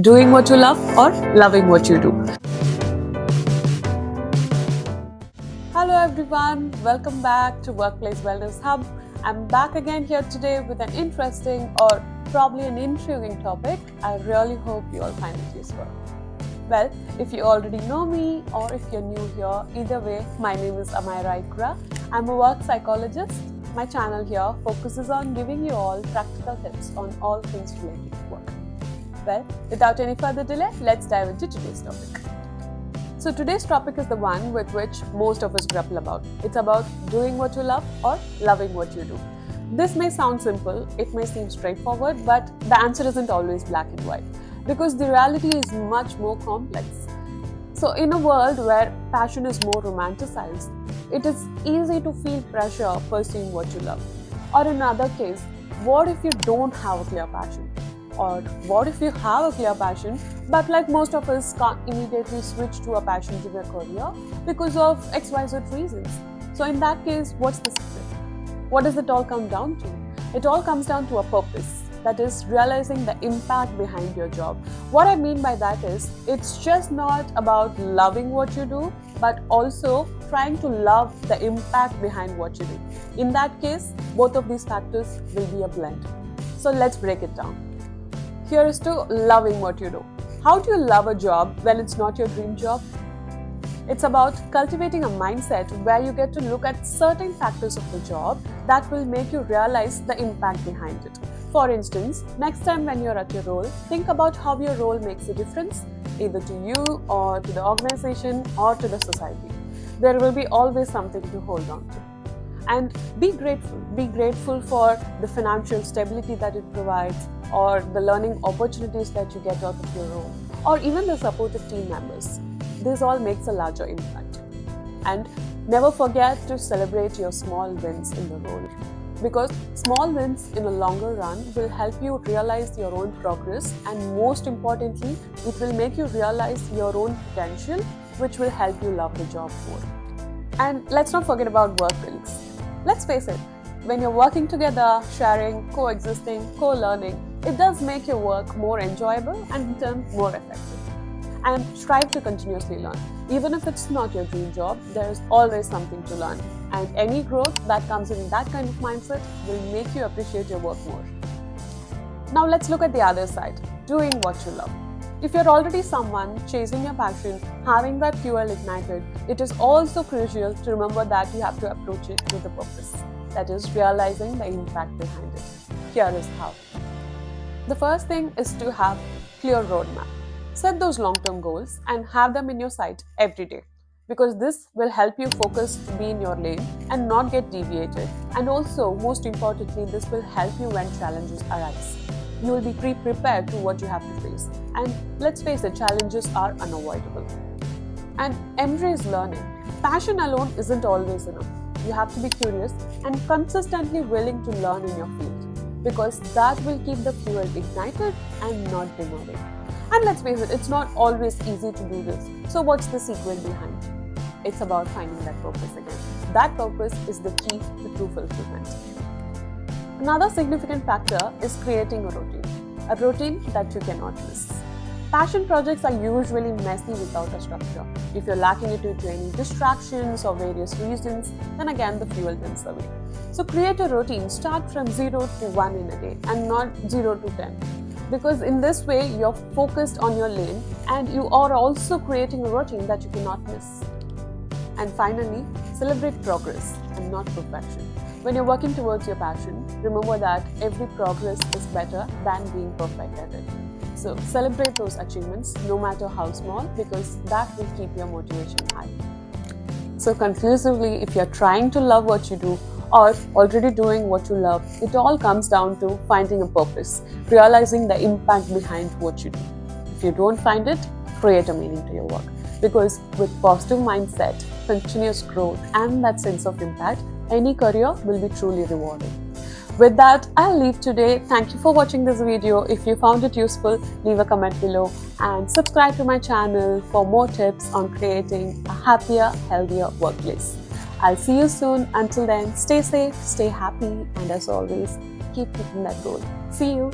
Doing what you love or loving what you do. Hello everyone, welcome back to Workplace Wellness Hub. I'm back again here today with an interesting or probably an intriguing topic. I really hope you all find it useful. Well, if you already know me or if you're new here, either way, my name is Amaira Ikra. I'm a work psychologist. My channel here focuses on giving you all practical tips on all things related to work. Well, without any further delay, let's dive into today's topic. So today's topic is the one with which most of us grapple about. It's about doing what you love or loving what you do. This may sound simple, it may seem straightforward, but the answer isn't always black and white because the reality is much more complex. So in a world where passion is more romanticized, it is easy to feel pressure pursuing what you love. Or in another case, what if you don't have a clear passion? Or what if you have a clear passion, but like most of us can't immediately switch to a passion-driven career because of XYZ reasons? So in that case, what's the secret? What does it all come down to? It all comes down to a purpose. That is realizing the impact behind your job. What I mean by that is, it's just not about loving what you do, but also trying to love the impact behind what you do. In that case, both of these factors will be a blend. So let's break it down. Here is to loving what you do. How do you love a job when it's not your dream job? It's about cultivating a mindset where you get to look at certain factors of the job that will make you realize the impact behind it. For instance, next time when you're at your role, think about how your role makes a difference, either to you or to the organization or to the society. There will be always something to hold on to. And be grateful. Be grateful for the financial stability that it provides, or the learning opportunities that you get out of your role, or even the supportive team members. This all makes a larger impact. And never forget to celebrate your small wins in the role, because small wins in a longer run will help you realize your own progress, and most importantly, it will make you realize your own potential, which will help you love the job more. And let's not forget about work colleagues. Let's face it, when you're working together, sharing, coexisting, co-learning, it does make your work more enjoyable and in turn more effective. And strive to continuously learn. Even if it's not your dream job, there is always something to learn. And any growth that comes in that kind of mindset will make you appreciate your work more. Now let's look at the other side, doing what you love. If you're already someone chasing your passion, having that fuel ignited, it is also crucial to remember that you have to approach it with a purpose. That is, realizing the impact behind it. Here is how. The first thing is to have clear roadmap. Set those long-term goals and have them in your sight every day, because this will help you focus to be in your lane and not get deviated. And also, most importantly, this will help you when challenges arise. You will be prepared to what you have to face. And let's face it, challenges are unavoidable. And embrace learning. Passion alone isn't always enough. You have to be curious and consistently willing to learn in your field, because that will keep the fuel ignited and not dim away. And let's face it, it's not always easy to do this. So what's the secret behind? It's about finding that purpose again. That purpose is the key to true fulfillment. Another significant factor is creating a routine that you cannot miss. Passion projects are usually messy without a structure. If you're lacking it due to any distractions or various reasons, then again the fuel dims away. So create a routine, start from 0 to 1 in a day and not 0 to 10. Because in this way, you're focused on your lane and you are also creating a routine that you cannot miss. And finally, celebrate progress and not perfection. When you're working towards your passion, remember that every progress is better than being perfect at it. So celebrate those achievements, no matter how small, because that will keep your motivation high. So conclusively, if you're trying to love what you do or already doing what you love, it all comes down to finding a purpose, realizing the impact behind what you do. If you don't find it, create a meaning to your work. Because with positive mindset, continuous growth, and that sense of impact, any career will be truly rewarding. With that, I'll leave today. Thank you for watching this video. If you found it useful, leave a comment below and subscribe to my channel for more tips on creating a happier, healthier workplace. I'll see you soon. Until then, stay safe, stay happy, and as always, keep hitting that goal. See you.